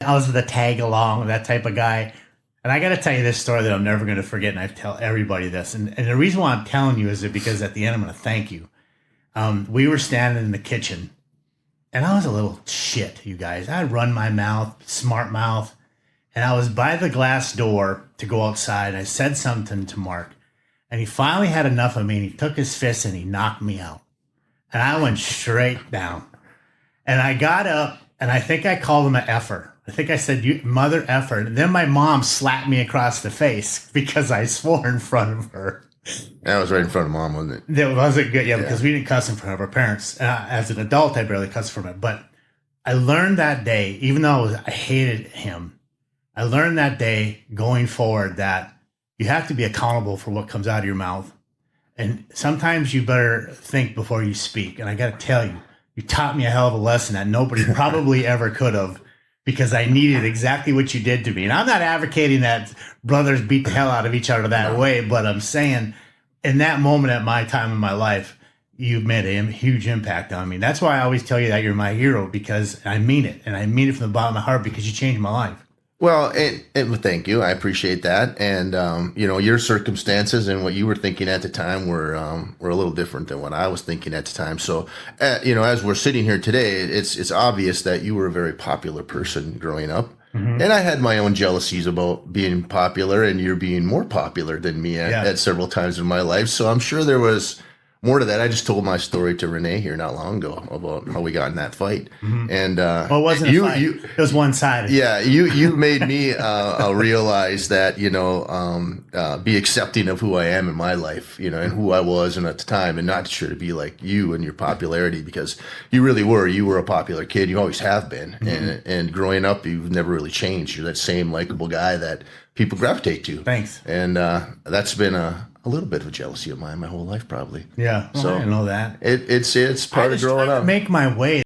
I was the tag along, that type of guy. And I got to tell you this story that I'm never going to forget, and I tell everybody this. And the reason why I'm telling you is that because at the end I'm going to thank you. We were standing in the kitchen, and I was a little shit, you guys. I'd run my mouth, smart mouth, and I was by the glass door to go outside. And I said something to Mark, and he finally had enough of me, and he took his fist and he knocked me out. And I went straight down. And I got up, and I think I called him an effer. I think I said, "You mother effer." And then my mom slapped me across the face because I swore in front of her. That was right in front of Mom, wasn't it? That wasn't good, yeah, because we didn't cuss in front of our parents. As an adult, I barely cussed from it. But I learned that day, even though I hated him, I learned that day going forward that you have to be accountable for what comes out of your mouth. And sometimes you better think before you speak. And I got to tell you, you taught me a hell of a lesson that nobody probably ever could have, because I needed exactly what you did to me. And I'm not advocating that brothers beat the hell out of each other that way, but I'm saying in that moment at my time in my life, you made a huge impact on me. That's why I always tell you that you're my hero, because I mean it. And I mean it from the bottom of my heart, because you changed my life. Well, and thank you. I appreciate that. And, your circumstances and what you were thinking at the time were a little different than what I was thinking at the time. So, as we're sitting here today, it's obvious that you were a very popular person growing up. Mm-hmm. And I had my own jealousies about being popular, and you're being more popular than me at several times in my life. So I'm sure there was more to that. I just told my story to Renee here not long ago about how we got in that fight. Mm-hmm. And well, it wasn't a fight. It was one-sided. Yeah, you made me realize that, be accepting of who I am in my life, and who I was and at the time, and not sure to be like you and your popularity, because you really were. You were a popular kid. You always have been. Mm-hmm. And growing up, you've never really changed. You're that same likable guy that people gravitate to. Thanks. And that's been a little bit of a jealousy of mine my whole life, probably. Yeah. Well, so I didn't know that. It's part of growing up. Make my way.